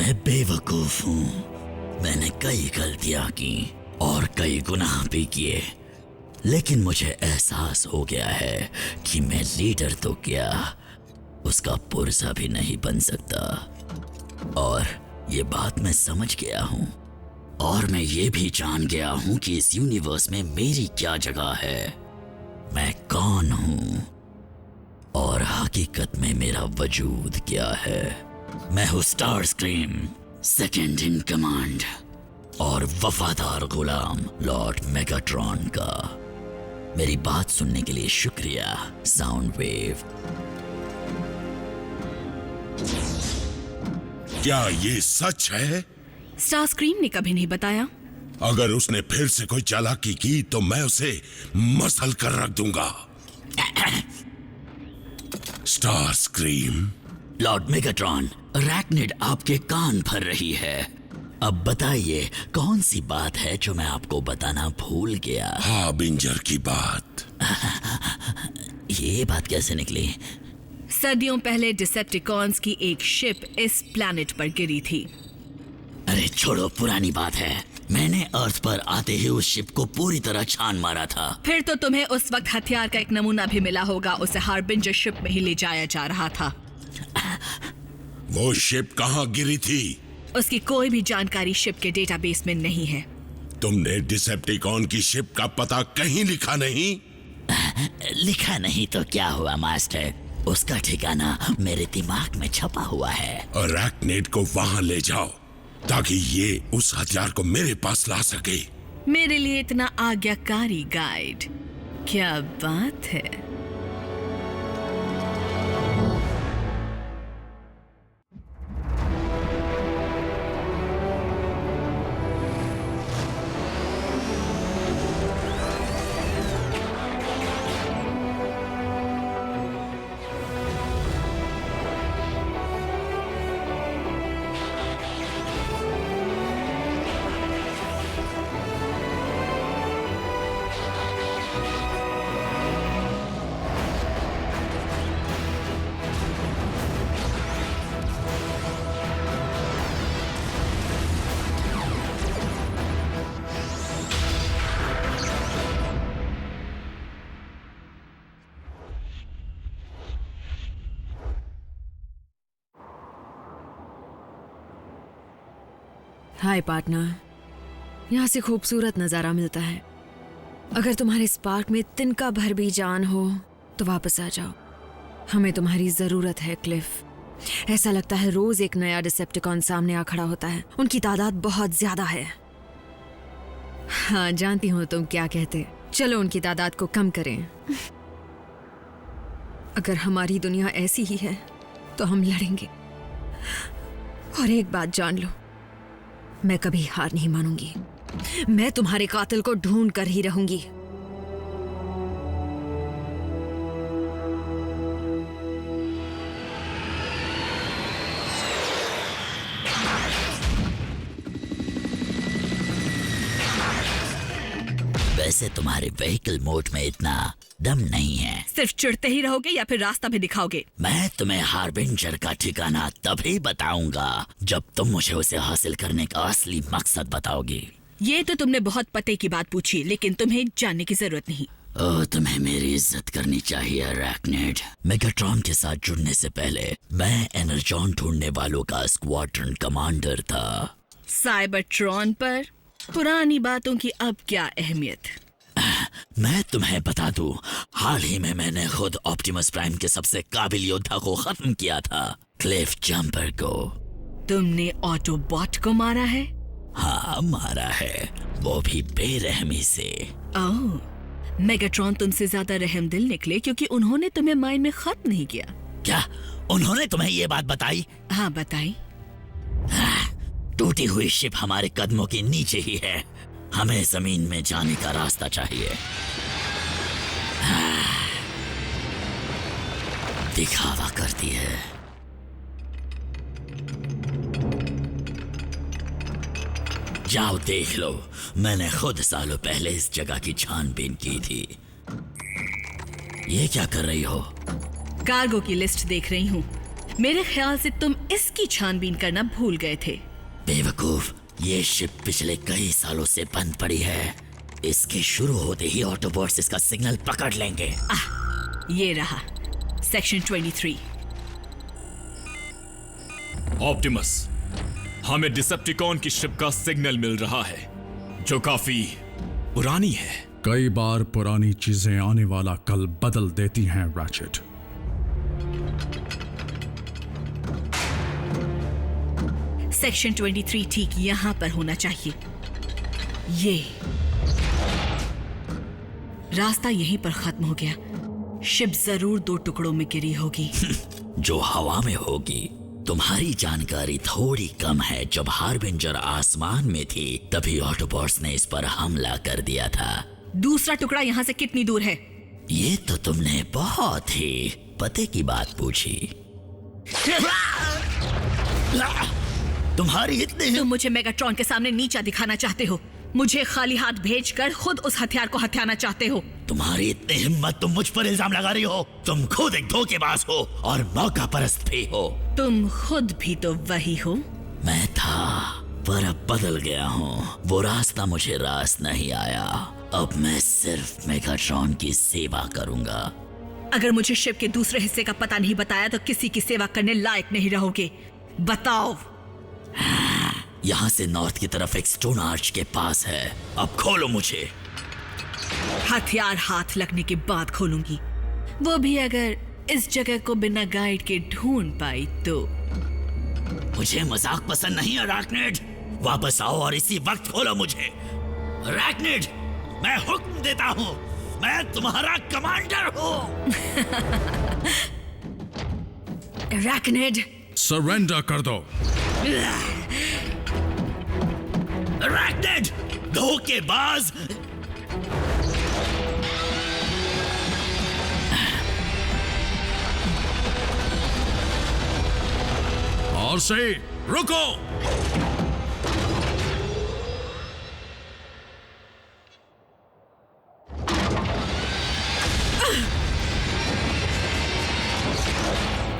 मैं बेवकूफ हूँ। मैंने कई गलतियां की और कई गुनाह भी किए, लेकिन मुझे एहसास हो गया है कि मैं लीडर तो क्या, उसका पुरजा भी नहीं बन सकता। और ये बात मैं समझ गया हूँ, और मैं ये भी जान गया हूँ कि इस यूनिवर्स में मेरी क्या जगह है, मैं कौन हूँ और हकीकत में मेरा वजूद क्या है। मैं हूँ स्टारस्क्रीम, सेकंड इन कमांड और वफादार गुलाम लॉर्ड मेगाट्रॉन का। मेरी बात सुनने के लिए शुक्रिया साउंड वेव। क्या ये सच है? स्टारस्क्रीम ने कभी नहीं बताया। अगर उसने फिर से कोई चालाकी की तो मैं उसे मसल कर रख दूंगा। स्टारस्क्रीम। लॉर्ड मेगाट्रॉन, अरैक्निड आपके कान भर रही है। अब बताइए कौन सी बात है जो मैं आपको बताना भूल गया। हार्बिंजर की बात। ये बात कैसे निकली? सदियों पहले डिसेप्टिकॉन्स की एक शिप इस प्लैनेट पर गिरी थी। अरे छोड़ो, पुरानी बात है। मैंने अर्थ पर आते ही उस शिप को पूरी तरह छान मारा था। फिर तो तुम्हें उस वक्त हथियार का एक नमूना भी मिला होगा। उसे हार्बिंजर शिप में ही ले जाया जा रहा था। वो शिप कहाँ गिरी थी? उसकी कोई भी जानकारी शिप के डेटाबेस में नहीं है। तुमने डिसेप्टिकॉन की शिप का पता कहीं लिखा नहीं? लिखा नहीं तो क्या हुआ मास्टर, उसका ठिकाना मेरे दिमाग में छपा हुआ है। अरैक्निड को वहां ले जाओ ताकि ये उस हथियार को मेरे पास ला सके। मेरे लिए इतना आज्ञाकारी गाइड, क्या बात है। हाय पार्टनर, यहाँ से खूबसूरत नज़ारा मिलता है। अगर तुम्हारे स्पार्क में तिनका भर भी जान हो तो वापस आ जाओ, हमें तुम्हारी ज़रूरत है क्लिफ। ऐसा लगता है रोज एक नया डिसेप्टिकॉन सामने आ खड़ा होता है। उनकी तादाद बहुत ज़्यादा है। हाँ जानती हूँ तुम क्या कहते, चलो उनकी तादाद को कम करें। अगर हमारी दुनिया ऐसी ही है तो हम लड़ेंगे। और एक बात जान लो, मैं कभी हार नहीं मानूंगी। मैं तुम्हारे कातिल को ढूंढ कर ही रहूंगी। वैसे तुम्हारे व्हीकल मोड में इतना दम नहीं है। सिर्फ चिढ़ते ही रहोगे या फिर रास्ता भी दिखाओगे? मैं तुम्हें हार्बिंजर का ठिकाना तभी बताऊंगा जब तुम मुझे उसे हासिल करने का असली मकसद बताओगी। ये तो तुमने बहुत पते की बात पूछी, लेकिन तुम्हें जानने की जरूरत नहीं। ओह, तुम्हें मेरी इज्जत करनी चाहिए अरैक्निड। मेगाट्रॉन के साथ जुड़ने से पहले मैं एनर्जॉन ढूंढने वालों का स्क्वाड्रन कमांडर था। साइबरट्रॉन पर पुरानी बातों की अब क्या अहमियत। मैं तुम्हें बता दूं, हाल ही में मैंने खुद ऑप्टिमस प्राइम के सबसे काबिल योद्धा को खत्म किया था, क्लिफ जंपर को। तुमने ऑटोबॉट को मारा है? हाँ मारा है, वो भी बेरहमी से। ओह, मेगाट्रॉन तुमसे ज्यादा रहमदिल निकले क्योंकि उन्होंने तुम्हें माइन में खत्म नहीं किया। क्या उन्होंने तुम्हें ये बात बताई? हाँ बताई। टूटी हुई शिप हमारे कदमों के नीचे ही है, हमें जमीन में जाने का रास्ता चाहिए। दिखावा करती है। जाओ देख लो, मैंने खुद सालों पहले इस जगह की छानबीन की थी। ये क्या कर रही हो? कार्गो की लिस्ट देख रही हूँ। मेरे ख्याल से तुम इसकी छानबीन करना भूल गए थे। बेवकूफ, ये शिप पिछले कई सालों से बंद पड़ी है। इसके शुरू होते ही ऑटोबॉट्स इसका सिग्नल पकड़ लेंगे। ये रहा सेक्शन 23। ऑप्टिमस, हमें डिसेप्टिकॉन की शिप का सिग्नल मिल रहा है जो काफी पुरानी है। कई बार पुरानी चीजें आने वाला कल बदल देती हैं रैचेट। सेक्शन 23 ठीक यहां पर होना चाहिए। ये रास्ता यहीं पर खत्म हो गया। शिप जरूर 2 टुकड़ों में गिरी होगी। जो हवा में होगी। तुम्हारी जानकारी थोड़ी कम है। जब हार्बिंजर आसमान में थी तभी ऑटोबॉट्स ने इस पर हमला कर दिया था। दूसरा टुकड़ा यहाँ से कितनी दूर है? ये तो तुमने बहुत ही पते की बात पूछी। तुम्हारी इतनी तुम मुझे मेगाट्रॉन के सामने नीचा दिखाना चाहते हो। मुझे खाली हाथ भेजकर खुद उस हथियार को हथियाना चाहते हो। तुम्हारी इतनी हिम्मत, तुम मुझ पर इल्जाम लगा रही हो। तुम खुद एक धोखेबाज हो और मौका परस्त भी हो। तुम खुद भी तो वही हो। मैं था पर अब बदल गया हूँ। वो रास्ता मुझे रास नहीं आया। अब मैं सिर्फ मेगाट्रॉन की सेवा करूंगा। अगर मुझे शिप के दूसरे हिस्से का पता नहीं बताया तो किसी की सेवा करने लायक नहीं रहोगे। बताओ। यहाँ से नॉर्थ की तरफ एक स्टोन आर्च के पास है। अब खोलो मुझे। हथियार हाथ लगने के बाद खोलूंगी, वो भी अगर इस जगह को बिना गाइड के ढूंढ पाई तो। मुझे मजाक पसंद नहीं है रैकनेड। वापस आओ और इसी वक्त खोलो मुझे। रैकनेड, मैं हुक्म देता हूँ। मैं तुम्हारा कमांडर हूँ। रैकनेड, सरेंडर कर दो। रैकनेड, धोखेबाज। और से रुको।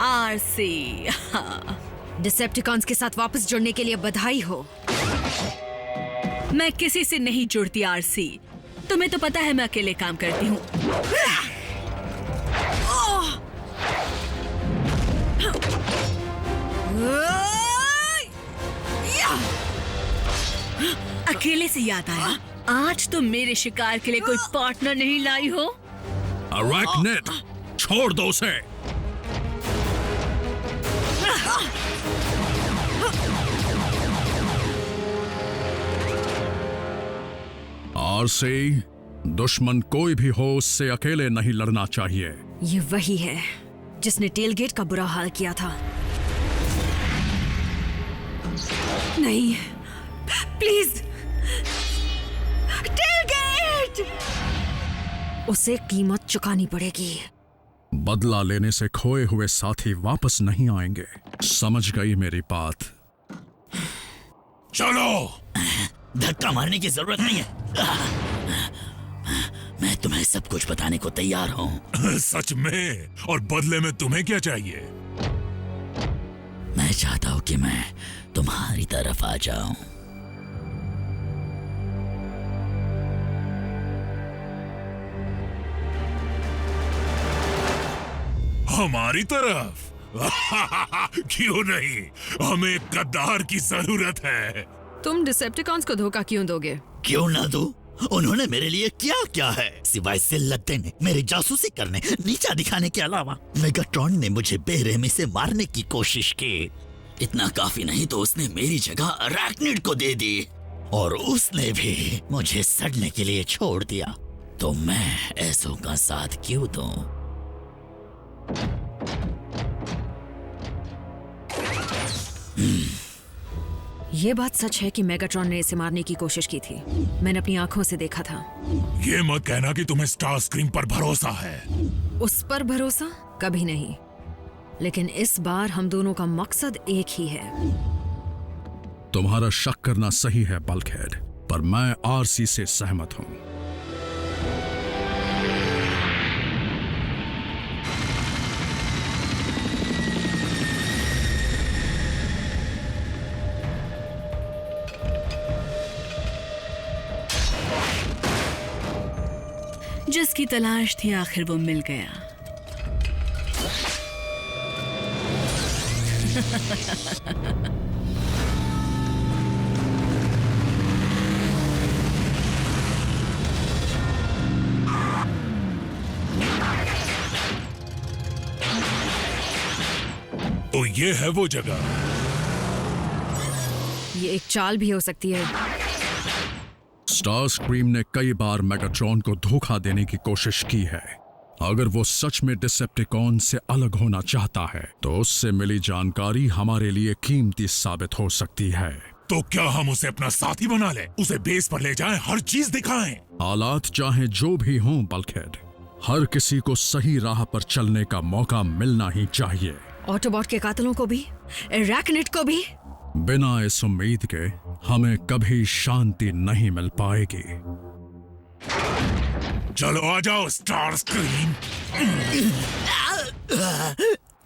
आरसी। डिसेप्टिकॉन्स के साथ वापस जुड़ने के लिए बधाई हो। मैं किसी से नहीं जुड़ती आरसी। तुम्हें तो पता है मैं अकेले काम करती हूँ। अकेले से याद आया, आज तो मेरे शिकार के लिए कोई पार्टनर नहीं लाई हो। अरैकनेड, छोड़ दो उसे। और से दुश्मन कोई भी हो उससे अकेले नहीं लड़ना चाहिए। ये वही है जिसने टेलगेट का बुरा हाल किया था। नहीं, प्लीज, टेलगेट! उसे कीमत चुकानी पड़ेगी। बदला लेने से खोए हुए साथी वापस नहीं आएंगे। समझ गई मेरी बात? चलो। धक्का मारने की जरूरत नहीं है। मैं तुम्हें सब कुछ बताने को तैयार हूँ। सच में? और बदले में तुम्हें क्या चाहिए? मैं चाहता हूँ कि मैं तुम्हारी तरफ आ जाऊं। हमारी तरफ? क्यों नहीं, हमें एक गद्दार की जरूरत है। तुम डिसेप्टिकॉन्स को धोखा क्यों दोगे? क्यों ना दूं? उन्होंने मेरे लिए क्या क्या है सिवाय जिल्लत देने, मेरी जासूसी करने, नीचा दिखाने के अलावा। मेगाट्रॉन ने मुझे बेरहमी से मारने की कोशिश की। इतना काफी नहीं तो उसने मेरी जगह अरैकनिड को दे दी और उसने भी मुझे सड़ने के लिए छोड़ दिया। तो मैं ऐसों का साथ क्यों दूं? ये बात सच है कि मेगाट्रॉन ने इसे मारने की कोशिश की थी। मैंने अपनी आंखों से देखा था। ये मत कहना कि तुम्हें स्टार स्क्रीम पर भरोसा है। उस पर भरोसा कभी नहीं, लेकिन इस बार हम दोनों का मकसद एक ही है। तुम्हारा शक करना सही है बल्कहेड, पर मैं आरसी से सहमत हूं। जिसकी तलाश थी आखिर वो मिल गया। तो ये है वो जगह। ये एक चाल भी हो सकती है। स्टार स्क्रीम ने कई बार मेगाट्रॉन को धोखा देने की कोशिश की है। अगर वो सच में डिसेप्टिकॉन से अलग होना चाहता है तो उससे मिली जानकारी हमारे लिए कीमती साबित हो सकती है। तो क्या हम उसे अपना साथी बना लें, उसे बेस पर ले जाएं, हर चीज दिखाएं? हालात चाहे जो भी हों बल्कहेड, हर किसी को सही राह पर चलने का मौका मिलना ही चाहिए। ऑटोबॉट के कातिलों को भी, अरैकनिड को भी। बिना इस उम्मीद के हमें कभी शांति नहीं मिल पाएगी। चलो आ जाओ स्टार स्क्रीम।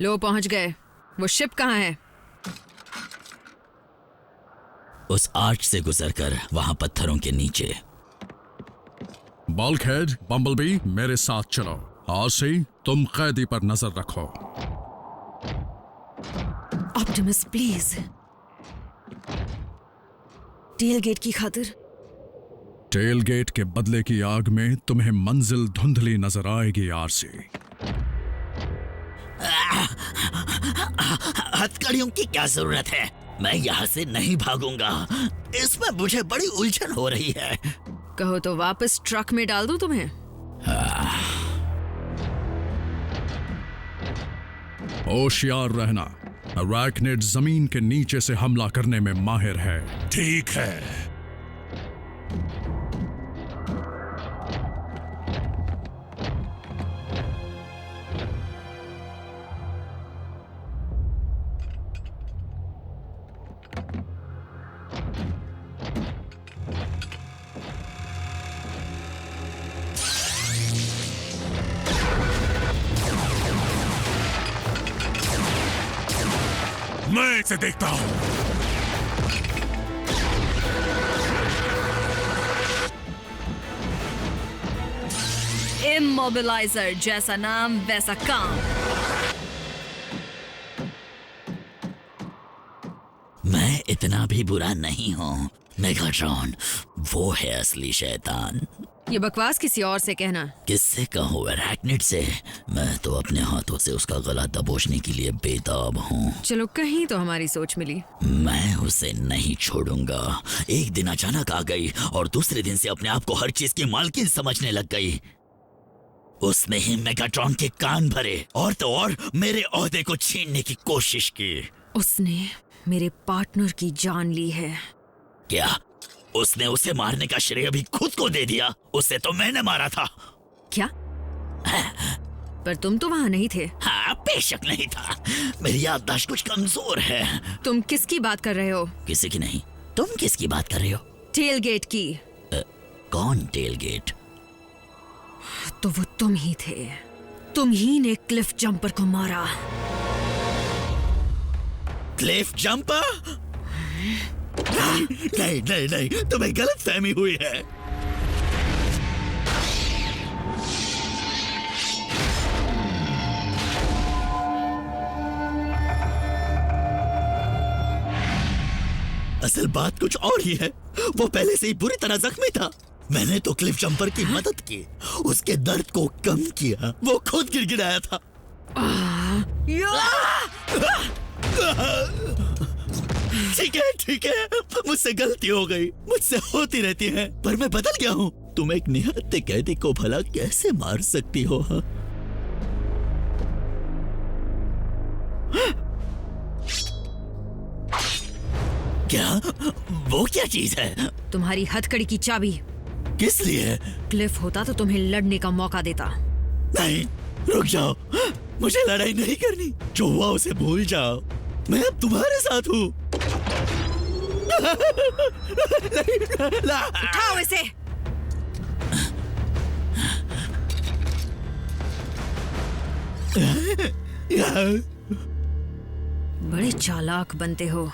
लो पहुंच गए। वो शिप कहाँ है? उस आर्च से गुजरकर वहां पत्थरों के नीचे। बल्कहेड, बम्बलबी, मेरे साथ चलो। आरसी, तुम कैदी पर नजर रखो। ऑप्टिमस प्लीज, टेलगेट की खातिर। टेलगेट के बदले की आग में तुम्हें मंजिल धुंधली नजर आएगी आरसी। हथकड़ियों की क्या जरूरत है? मैं यहाँ से नहीं भागूंगा। इसमें मुझे बड़ी उलझन हो रही है। कहो तो वापस ट्रक में डाल दूं तुम्हें? होशियार रहना, अरैकनिड जमीन के नीचे से हमला करने में माहिर है। ठीक है। मैं इसे देखता हूं। इमोबिलाइजर, जैसा नाम वैसा काम। मैं इतना भी बुरा नहीं हूँ मेगाट्रॉन, वो है असली शैतान। ये बकवास किसी और से कहना। किससे कहूँ? अरैकनिड से। मैं तो अपने हाथों से उसका गला दबोचने के लिए बेताब हूँ। चलो कहीं तो हमारी सोच मिली। मैं उसे नहीं छोड़ूंगा। एक दिन अचानक आ गई और दूसरे दिन से अपने आप को हर चीज की मालकिन समझने लग गई। उसने ही मेगाट्रॉन के कान भरे और तो और मेरे ओहदे को छीनने की कोशिश की। उसने मेरे पार्टनर की जान ली है। क्या उसने उसे मारने का श्रेय भी खुद को दे दिया? उसे तो मैंने मारा था। क्या? पर तुम तो वहां नहीं थे। हाँ, बेशक नहीं था। मेरी याददाश्त कुछ कमजोर है। तुम किसकी बात कर रहे हो? किसी की नहीं। तुम किसकी बात कर रहे हो? टेलगेट की। कौन टेलगेट? तो वो तुम ही थे। तुम ही ने क्लिफ जंपर को मारा। Cliff jumper? नहीं नहीं नहीं, तुम्हें गलत फहमी हुई है। असल बात कुछ और ही है। वो पहले से ही बुरी तरह जख्मी था। मैंने तो क्लिफ जंपर की मदद की, उसके दर्द को कम किया। वो खुद गिड़गिड़ाया था। ठीक है, मुझसे गलती हो गई। मुझसे होती रहती है, पर मैं बदल गया हूँ। तुम एक निहत्थे कैदी को भला कैसे मार सकती हो? हाँ? क्या? वो क्या चीज है? तुम्हारी हथकड़ी की चाबी। किस लिए? क्लिफ होता तो तुम्हें लड़ने का मौका देता। नहीं, रुक जाओ। मुझे लड़ाई नहीं करनी। जो हुआ उसे भूल जाओ। मैं अब तुम्हारे साथ हूँ। उठाओ इसे। बड़े चालाक बनते हो।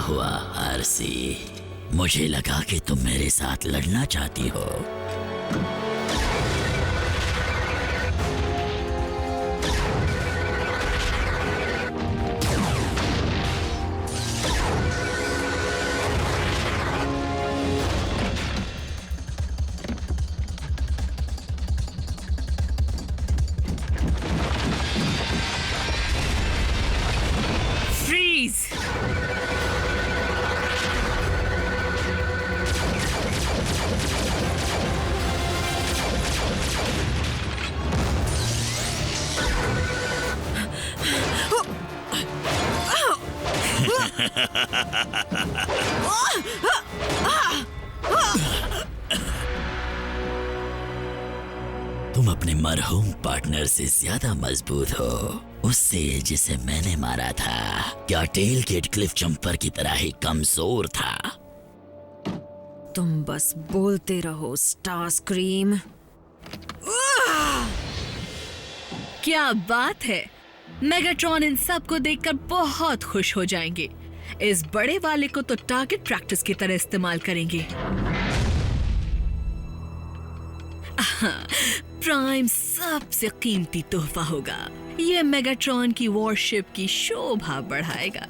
हुआ आरसी? मुझे लगा कि तुम मेरे साथ लड़ना चाहती हो। फ्रीज। तुम अपने मरहूम पार्टनर से ज्यादा मजबूत हो, उससे जिसे मैंने मारा था। क्या टेल गेट क्लिफ जंपर की तरह ही कमजोर था? तुम बस बोलते रहो स्टारस्क्रीम। क्या बात है, मेगाट्रॉन इन सब को देखकर बहुत खुश हो जाएंगे। इस बड़े वाले को तो टारगेट प्रैक्टिस की तरह इस्तेमाल करेंगे। प्राइम सबसे कीमती तोहफा होगा। ये मेगाट्रॉन की वॉरशिप की शोभा बढ़ाएगा।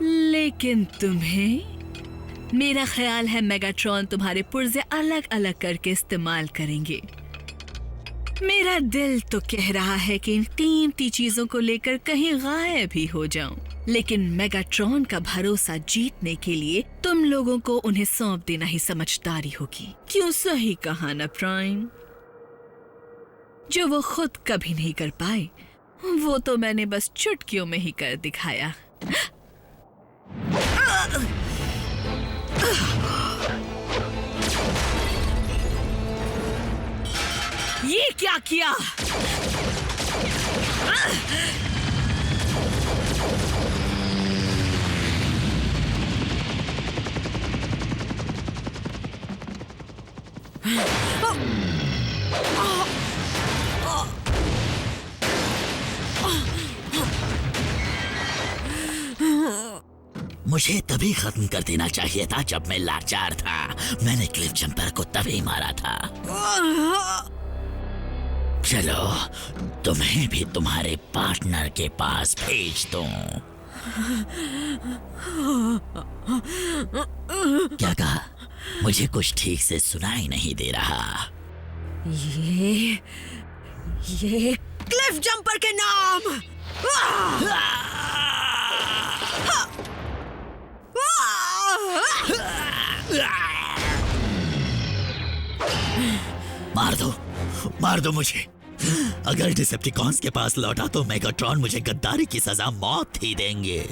लेकिन तुम्हें, मेरा ख्याल है मेगाट्रॉन तुम्हारे पुर्जे अलग अलग करके इस्तेमाल करेंगे। मेरा दिल तो कह रहा है कि इन कीमती चीजों को लेकर कहीं गायब ही हो जाऊं, लेकिन मेगाट्रॉन का भरोसा जीतने के लिए तुम लोगों को उन्हें सौंप देना ही समझदारी होगी। क्यों, सही कहा ना प्राइम? जो वो खुद कभी नहीं कर पाए, वो तो मैंने बस चुटकियों में ही कर दिखाया। ये क्या किया? मुझे तभी खत्म कर देना चाहिए था जब मैं लाचार था। मैंने क्लिफ जंपर को तभी मारा था। चलो, तुम्हें भी तुम्हारे पार्टनर के पास भेज दूं। क्या कहा? मुझे कुछ ठीक से सुनाई नहीं दे रहा। ये क्लिफ जंपर के नाम। मार दो मुझे। अगर डिसेप्टिकॉन्स के पास लौटा तो मेगाट्रॉन मुझे गद्दारी की सजा मौत ही देंगे।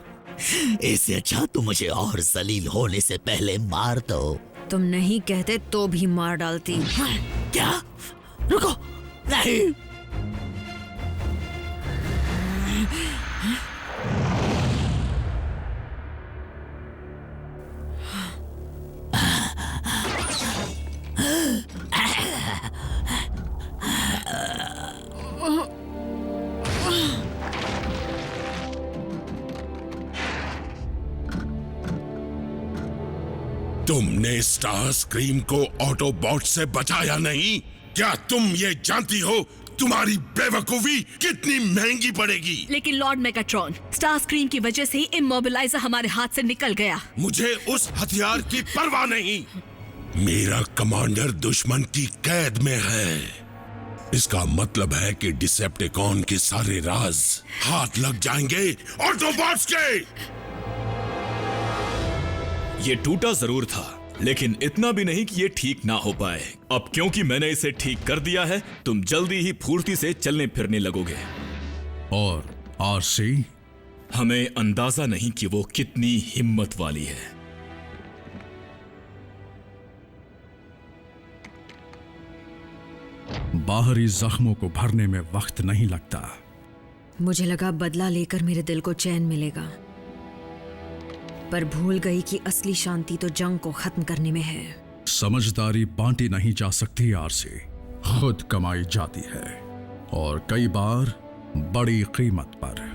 इससे अच्छा तुम मुझे और जलील होने से पहले मार दो। तुम नहीं कहते तो भी मार डालती। क्या? रुको, नहीं। तुमने स्टारस्क्रीम को ऑटोबॉट से बचाया नहीं? क्या तुम ये जानती हो तुम्हारी बेवकूफी कितनी महंगी पड़ेगी? लेकिन लॉर्ड मेगाट्रॉन, स्टारस्क्रीम की वजह से ही इमोबिलाइजर हमारे हाथ से निकल गया। मुझे उस हथियार की परवाह नहीं। मेरा कमांडर दुश्मन की कैद में है। इसका मतलब है कि डिसेप्टिकॉन के सारे राज हाथ लग जाएंगे ऑटोबॉट्स के। ये टूटा जरूर था, लेकिन इतना भी नहीं कि ये ठीक ना हो पाए। अब क्योंकि मैंने इसे ठीक कर दिया है, तुम जल्दी ही फुर्ती से चलने फिरने लगोगे। और आरसी? हमें अंदाजा नहीं कि वो कितनी हिम्मत वाली है। बाहरी जख्मों को भरने में वक्त नहीं लगता। मुझे लगा बदला लेकर मेरे दिल को चैन मिलेगा, पर भूल गई कि असली शांति तो जंग को खत्म करने में है। समझदारी बांटी नहीं जा सकती आरसी, खुद कमाई जाती है, और कई बार बड़ी कीमत पर।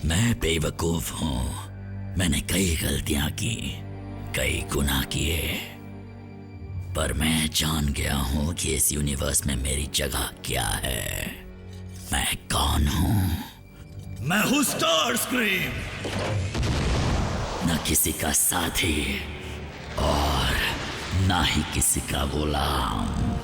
मैं बेवकूफ हूं। मैंने कई गलतियां की, कई गुनाह किए, पर मैं जान गया हूं कि इस यूनिवर्स में मेरी जगह क्या है। मैं कौन हूं? मैं हूं स्टारस्क्रीम, न किसी का साथी और ना ही किसी का गुलाम।